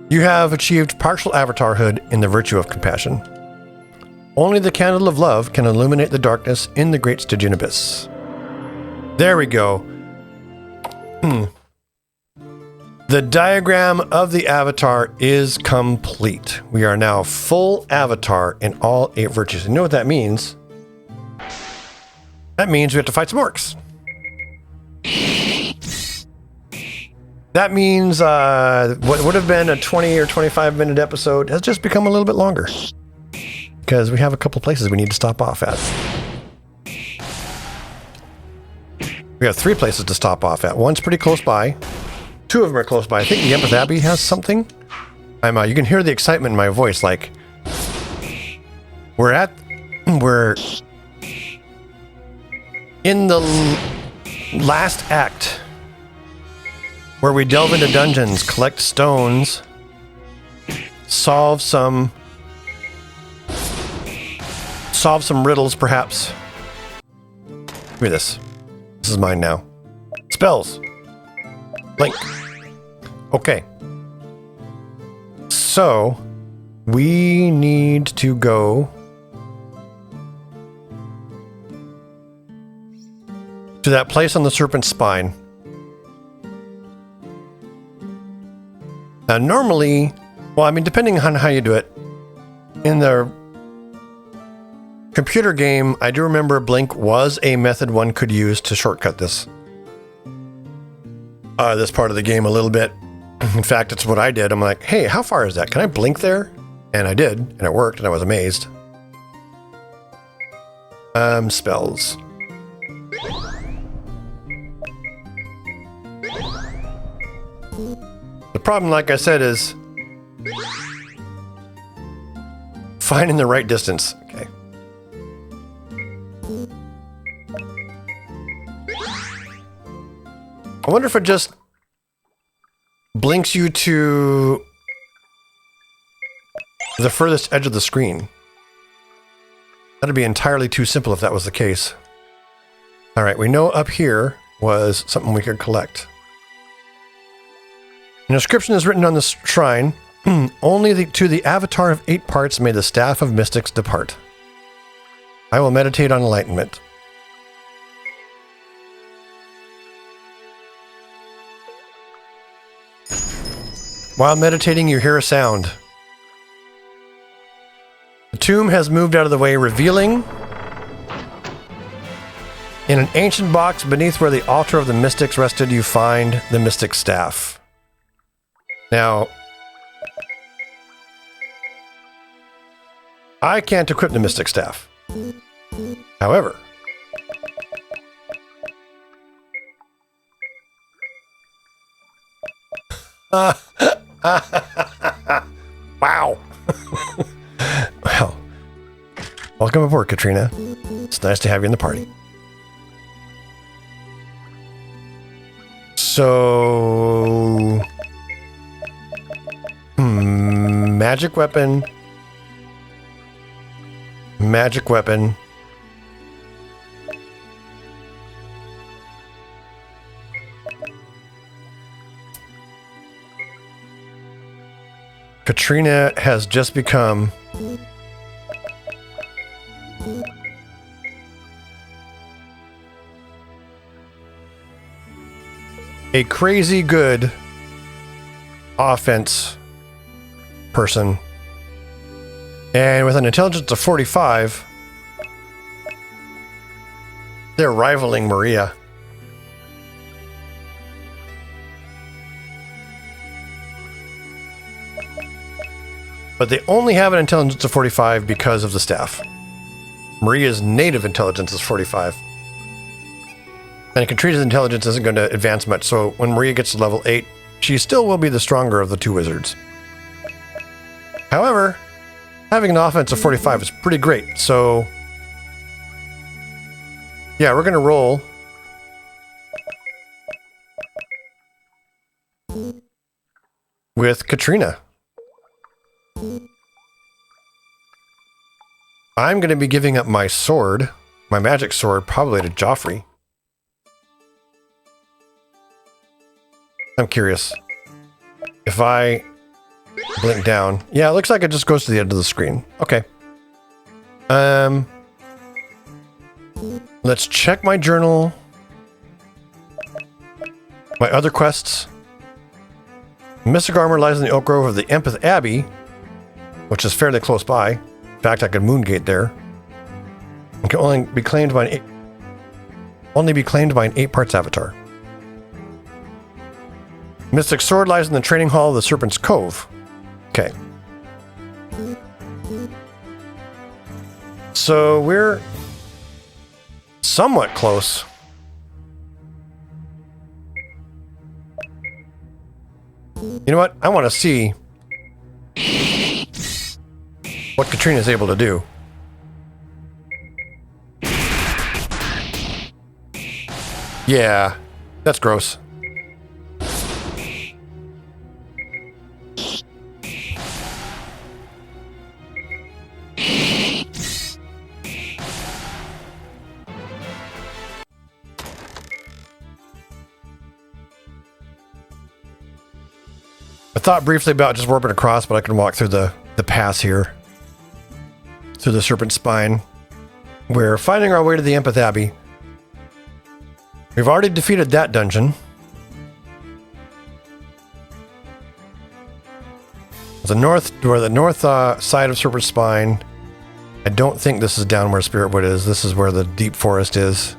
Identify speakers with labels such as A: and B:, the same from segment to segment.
A: You have achieved partial avatarhood in the virtue of compassion. Only the candle of love can illuminate the darkness in the great Stygian abyss. There we go. The diagram of the avatar is complete. We are now full avatar in all 8 virtues. You know what that means? That means we have to fight some orcs. That means what would have been a 20 or 25 minute episode has just become a little bit longer. Because we have a couple places we need to stop off at. We have 3 places to stop off at. One's pretty close by. 2 of them are close by. I think the Empress Abbey has something. You can hear the excitement in my voice. Like, we're in the last act where we delve into dungeons, collect stones, solve some riddles, perhaps. Give me this. This is mine now. Spells. Blink. Okay. So, we need to go to that place on the serpent's spine. Now, normally, depending on how you do it, in the computer game, I do remember Blink was a method one could use to shortcut this part of the game a little bit. In fact, it's what I did. I'm like, hey, how far is that? Can I blink there? And I did, and it worked, and I was amazed. Spells. The problem, like I said, is finding the right distance. Okay. I wonder if it just blinks you to the furthest edge of the screen. That'd be entirely too simple if that was the case. All right, we know up here was something we could collect. An inscription is written on the shrine. Only to the avatar of 8 parts may the staff of mystics depart. I will meditate on enlightenment. While meditating, you hear a sound. The tomb has moved out of the way, revealing in an ancient box beneath where the altar of the mystics rested, you find the mystic staff. Now, I can't equip the mystic staff. However, wow. Well, welcome aboard, Katrina. It's nice to have you in the party. So, magic weapon. Magic weapon. Katrina has just become a crazy good offense person. And with an intelligence of 45, they're rivaling Maria. But they only have an intelligence of 45 because of the staff. Maria's native intelligence is 45. And Katrina's intelligence isn't going to advance much, so when Maria gets to level 8, she still will be the stronger of the 2 wizards. However, having an offense of 45 is pretty great, so yeah, we're going to roll with Katrina. I'm going to be giving up my sword, my magic sword, probably to Joffrey. I'm curious. If I Blink down. Yeah, it looks like it just goes to the end of the screen. Okay. Let's check my journal. My other quests. Mystic armor lies in the oak grove of the Empeth Abbey, which is fairly close by. In fact, I could moongate there. It can only be claimed by an 8 parts avatar. Mystic sword lies in the training hall of the Serpent's Cove. Okay. So we're somewhat close. You know what? I want to see what Katrina is able to do. Yeah, that's gross. I thought briefly about just warping across, but I can walk through the pass here. Through the Serpent Spine. We're finding our way to the Empeth Abbey. We've already defeated that dungeon. The north side of Serpent Spine. I don't think this is down where Spiritwood is. This is where the deep forest is.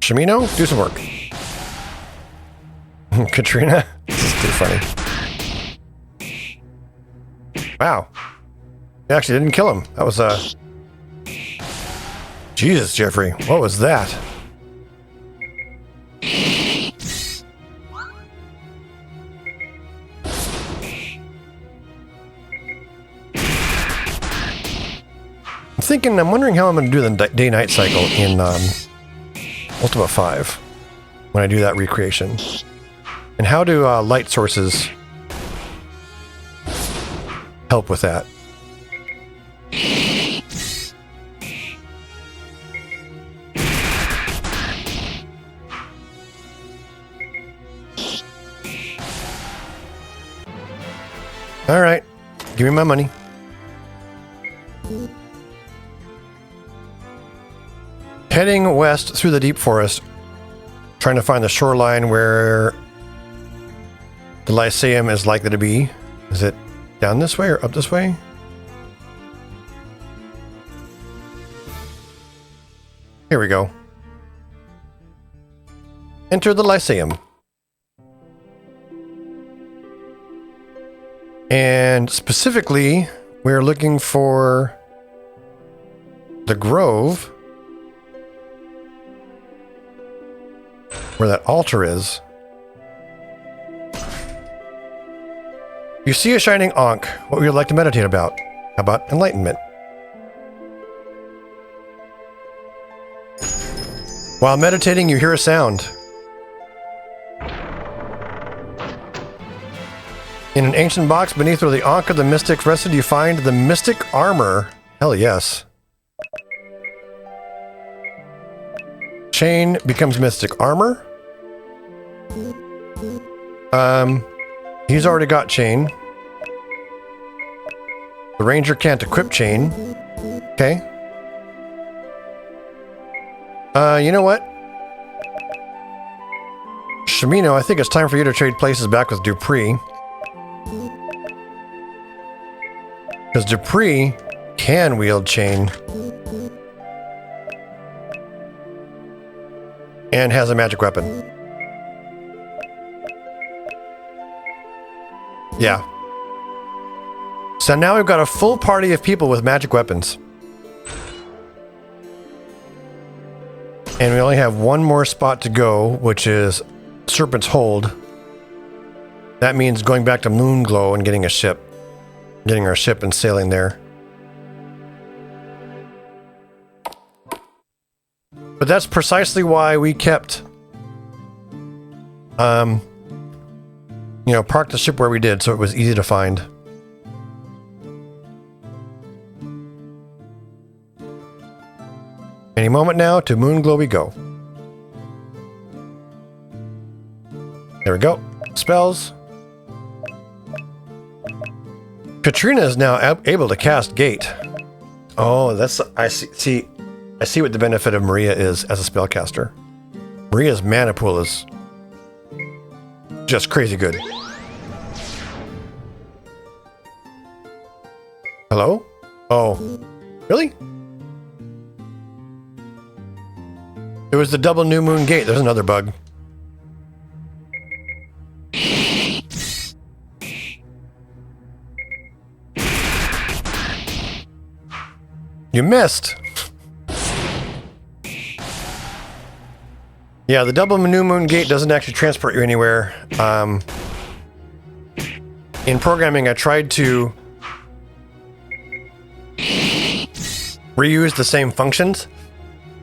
A: Shimino, do some work. Katrina, this is too funny. Wow. You actually didn't kill him. That was Jesus, Jeffrey. What was that? I'm wondering how I'm going to do the day-night cycle in Ultima V when I do that recreation. And how do light sources help with that? All right, give me my money. Heading west through the deep forest, trying to find the shoreline where the Lyceum is likely to be. Is it down this way or up this way? Here we go. Enter the Lyceum. And specifically, we're looking for the grove where that altar is. You see a shining ankh. What would you like to meditate about? How about enlightenment? While meditating, you hear a sound. In an ancient box beneath where the ankh of the mystic rested, you find the mystic armor. Hell yes. Chain becomes mystic armor. He's already got chain. The ranger can't equip chain. Okay. You know what? Shimino, I think it's time for you to trade places back with Dupree. Because Dupree can wield chain. And has a magic weapon. Yeah. So now we've got a full party of people with magic weapons. And we only have one more spot to go, which is Serpent's Hold. That means going back to Moonglow and getting a ship. Getting our ship and sailing there. But that's precisely why we kept, parked the ship where we did, so it was easy to find. Any moment now, to Moonglow we go. There we go. Spells. Katrina is now able to cast Gate. Oh, that's... I see. I see what the benefit of Maria is as a spellcaster. Maria's mana pool is just crazy good. Hello? Oh. Really? It was the double new moon gate. There's another bug. You missed. Yeah, the double new moon gate doesn't actually transport you anywhere. In programming, I tried to reuse the same functions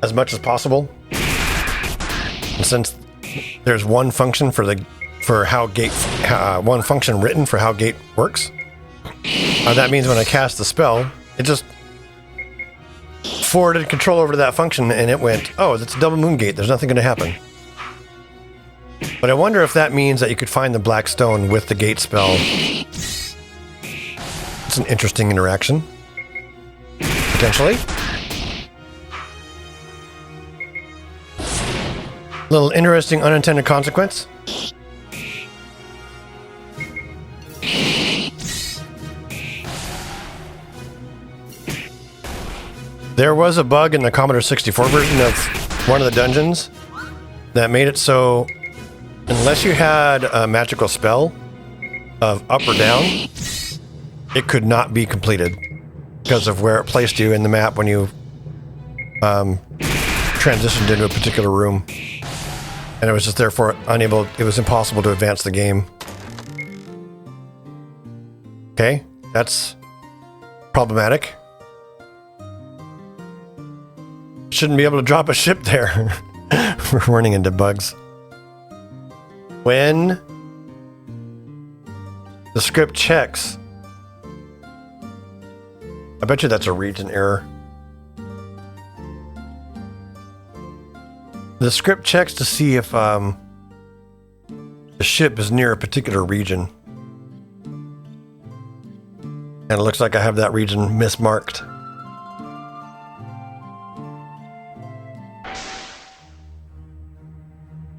A: as much as possible. And since there's one function one function written for how gate works, that means when I cast the spell, it just forwarded control over to that function, and it went, oh, that's a double moon gate. There's nothing going to happen. But I wonder if that means that you could find the black stone with the gate spell. It's an interesting interaction. Potentially. Little interesting unintended consequence. There was a bug in the Commodore 64 version of one of the dungeons that made it so unless you had a magical spell of up or down, it could not be completed because of where it placed you in the map when you transitioned into a particular room. And it was just therefore it was impossible to advance the game. Okay, that's problematic. Shouldn't be able to drop a ship there. We're running into bugs. When the script checks, I bet you that's a region error. The script checks to see if the ship is near a particular region. And it looks like I have that region mismarked.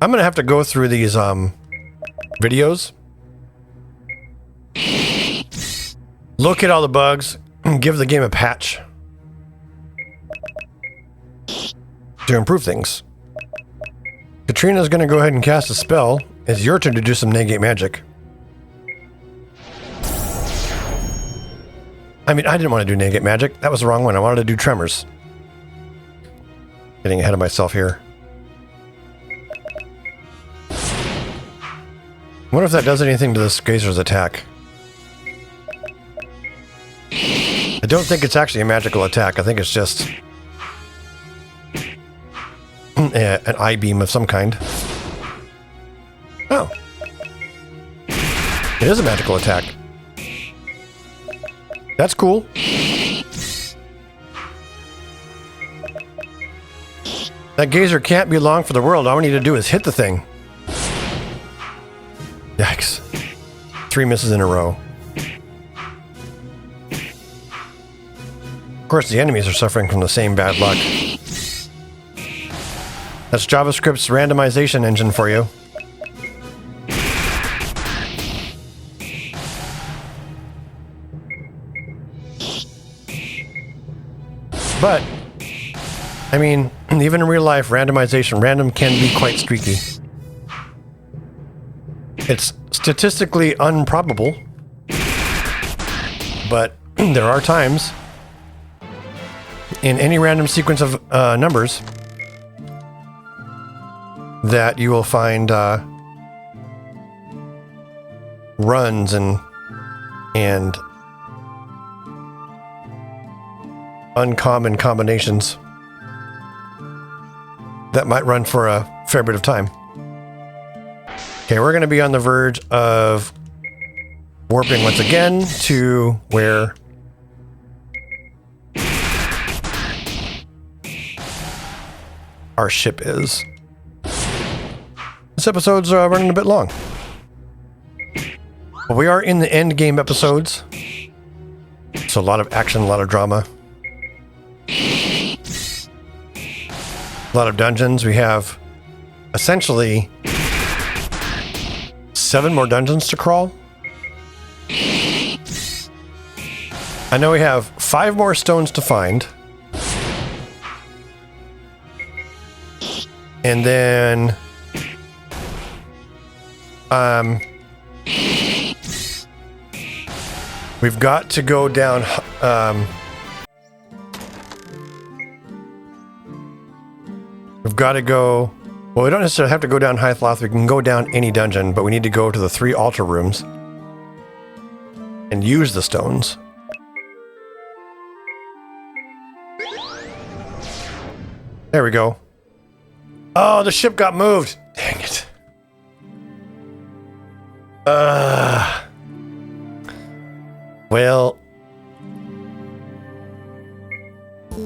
A: I'm going to have to go through these videos, look at all the bugs, and give the game a patch to improve things. Katrina's going to go ahead and cast a spell. It's your turn to do some negate magic. I mean, I didn't want to do negate magic. That was the wrong one. I wanted to do tremors. Getting ahead of myself here. I wonder if that does anything to this geyser's attack. I don't think it's actually a magical attack. I think it's just an I-beam of some kind. Oh. It is a magical attack. That's cool. That geyser can't be long for the world. All we need to do is hit the thing. Yikes. 3 misses in a row. Of course, the enemies are suffering from the same bad luck. That's JavaScript's randomization engine for you. But, I mean, even in real life, random can be quite streaky. It's statistically improbable, but there are times in any random sequence of numbers that you will find runs and uncommon combinations that might run for a fair bit of time. Okay, we're going to be on the verge of warping once again to where our ship is. This episode's running a bit long. But we are in the end game episodes. So a lot of action, a lot of drama. A lot of dungeons. We have essentially 7 more dungeons to crawl. I know we have 5 more stones to find. And then we've got to go down we've got to go, well, we don't necessarily have to go down Hythloth. We can go down any dungeon, but we need to go to the 3 altar rooms and use the stones. There we go. Oh, the ship got moved. Dang it. Well,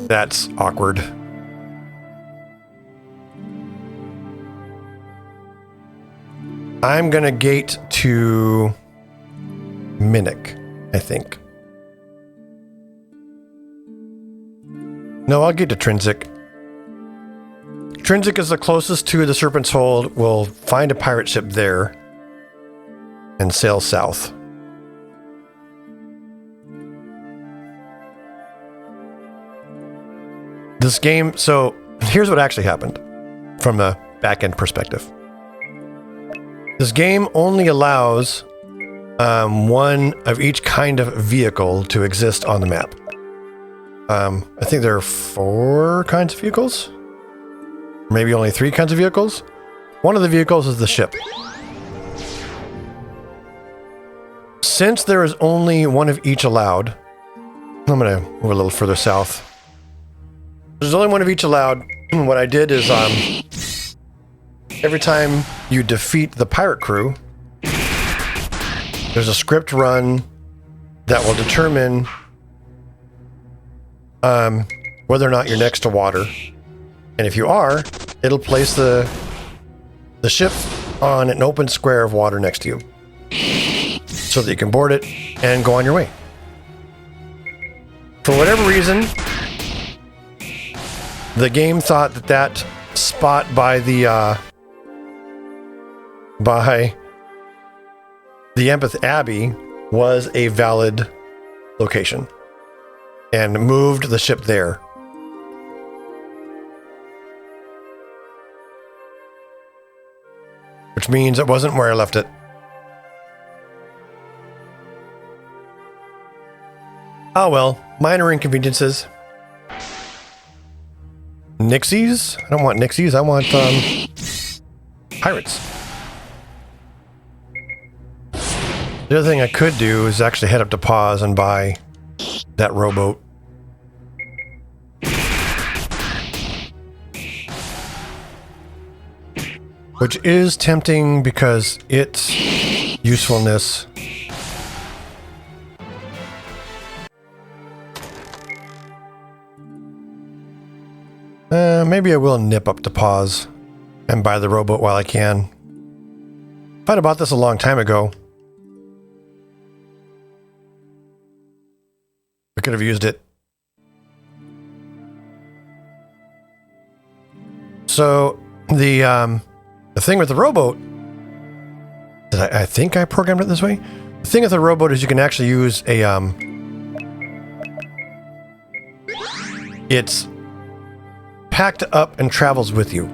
A: that's awkward. I'm gonna gate to Minnock, I think. No, I'll gate to Trinsic. Trinsic is the closest to the Serpent's Hold. We'll find a pirate ship there and sail south. This game, so here's what actually happened from a back-end perspective. This game only allows one of each kind of vehicle to exist on the map. I think there are 4 kinds of vehicles. Maybe only 3 kinds of vehicles. One of the vehicles is the ship. Since there is only one of each allowed, I'm going to move a little further south. There's only one of each allowed. What I did is every time you defeat the pirate crew, there's a script run that will determine whether or not you're next to water. And if you are, it'll place the ship on an open square of water next to you so that you can board it and go on your way. For whatever reason, the game thought that spot by the Empeth Abbey was a valid location and moved the ship there. Which means it wasn't where I left it. Oh well, minor inconveniences. Nixies? I don't want Nixies, I want pirates. The other thing I could do is actually head up to Pause and buy that rowboat. Which is tempting because its usefulness maybe I will nip up to Pause and buy the rowboat while I can. If I'd bought this a long time ago, we could have used it. So the thing with the rowboat, I think I programmed it this way. The thing with the rowboat is you can actually use a it's packed up and travels with you.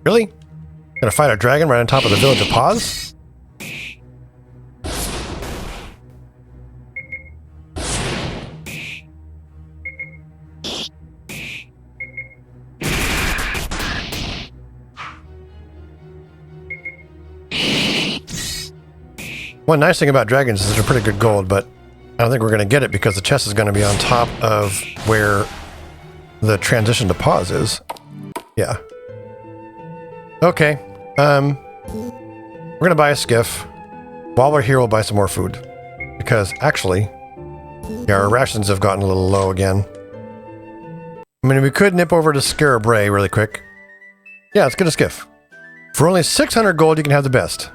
A: Really? Gonna fight a dragon right on top of the village of Pause? One nice thing about dragons is they're pretty good gold, but I don't think we're going to get it because the chest is going to be on top of where the transition to Pause is. Yeah. Okay. We're going to buy a skiff. While we're here, we'll buy some more food. Because actually, yeah, our rations have gotten a little low again. I mean, we could nip over to Scarabray really quick. Yeah, let's get a skiff. For only 600 gold, you can have the best.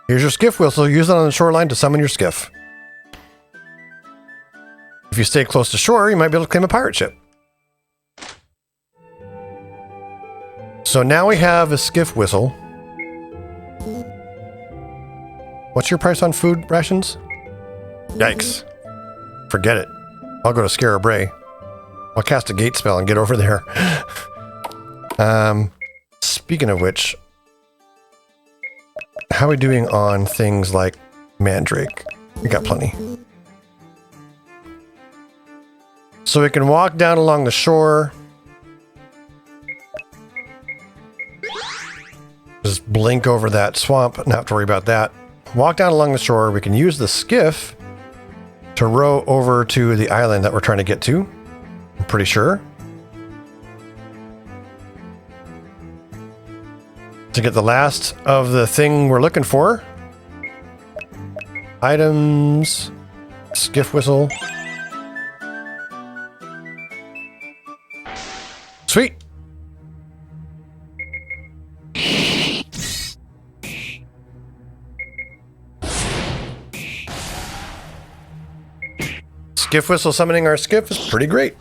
A: Here's your skiff whistle. Use it on the shoreline to summon your skiff. If you stay close to shore, you might be able to claim a pirate ship. So now we have a skiff whistle. What's your price on food rations? Yikes. Forget it. I'll go to Scare Bray. I'll cast a gate spell and get over there. Speaking of which, how are we doing on things like Mandrake? We got plenty. So we can walk down along the shore. Just blink over that swamp, not have to worry about that. Walk down along the shore. We can use the skiff to row over to the island that we're trying to get to. I'm pretty sure. To get the last of the thing we're looking for. Items. Skiff whistle. Sweet. Skiff whistle summoning our skiff is pretty great.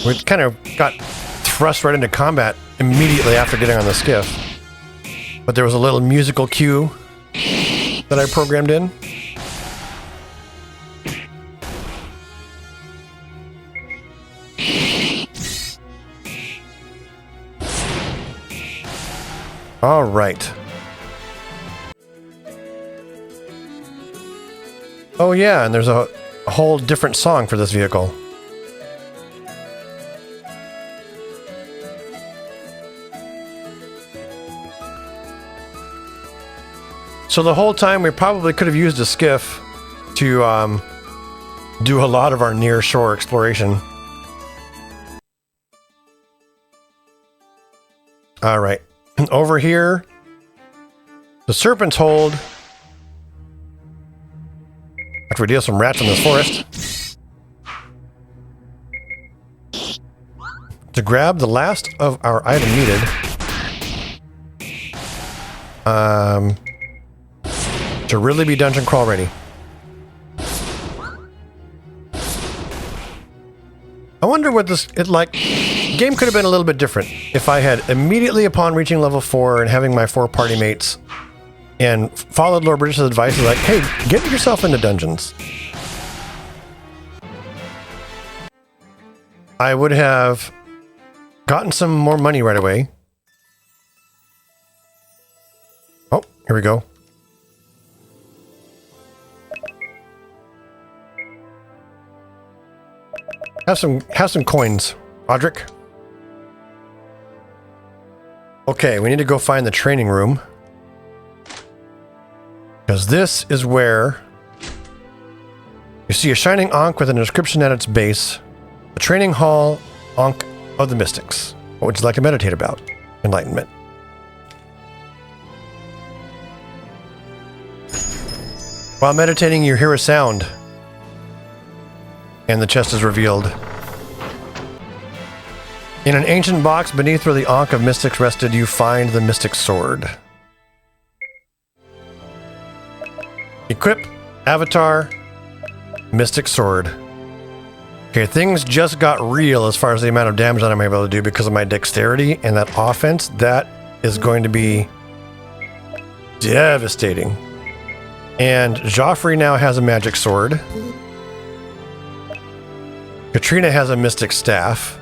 A: We kind of got thrust right into combat immediately after getting on the skiff. But there was a little musical cue that I programmed in. All right. Oh yeah, and there's a whole different song for this vehicle. So the whole time we probably could have used a skiff to do a lot of our near shore exploration. All right. Over here, the Serpent's Hold. After we deal some rats in this forest. To grab the last of our item needed. To really be dungeon crawl ready. I wonder what this game could have been a little bit different if I had immediately upon reaching level 4 and having my 4 party mates and followed Lord British's advice like, hey, get yourself into dungeons. I would have gotten some more money right away. Oh, here we go. Have some coins, Roderick. Okay, we need to go find the training room. Because this is where you see a shining Ankh with an inscription at its base. The training hall, Ankh of the Mystics. What would you like to meditate about? Enlightenment. While meditating, you hear a sound. And the chest is revealed. In an ancient box beneath where the Ankh of Mystics rested, you find the Mystic Sword. Equip, Avatar, Mystic Sword. Okay, things just got real as far as the amount of damage that I'm able to do because of my dexterity and that offense. That is going to be devastating. And Joffrey now has a magic sword. Katrina has a mystic staff.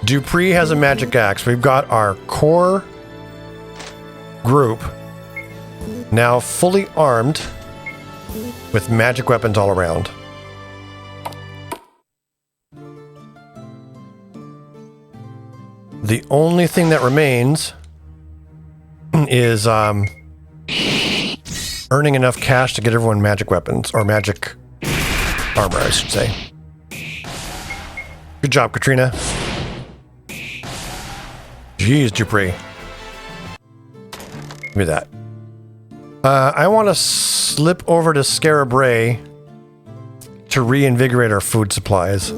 A: Dupree has a magic axe. We've got our core group now fully armed with magic weapons all around. The only thing that remains is earning enough cash to get everyone magic weapons, or magic armor, I should say. Good job, Katrina. Jeez, Dupree. Give me that. I want to slip over to Scarabray to reinvigorate our food supplies.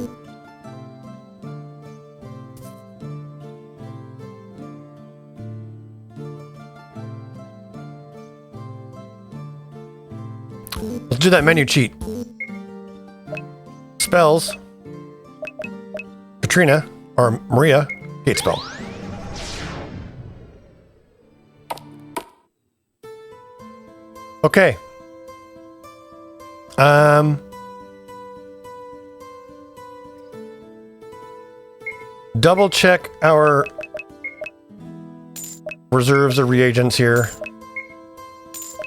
A: Let's do that menu cheat. Spells. Katrina, or Maria, hate spell. Okay. Double check our reserves of reagents here.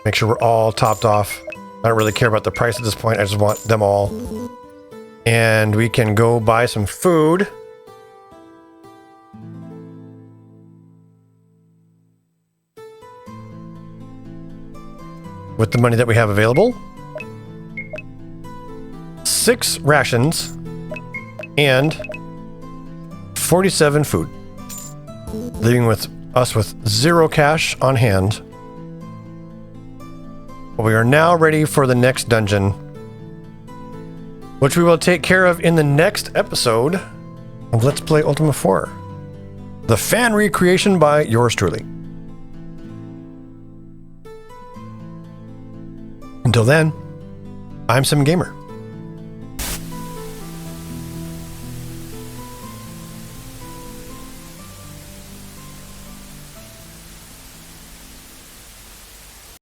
A: Make sure we're all topped off. I don't really care about the price at this point. I just want them all. And we can go buy some food. With the money that we have available. 6 rations and 47 food. Leaving us with 0 cash on hand. But we are now ready for the next dungeon, which we will take care of in the next episode of Let's Play Ultima IV. The fan recreation by yours truly. Until then, I'm SimGamer.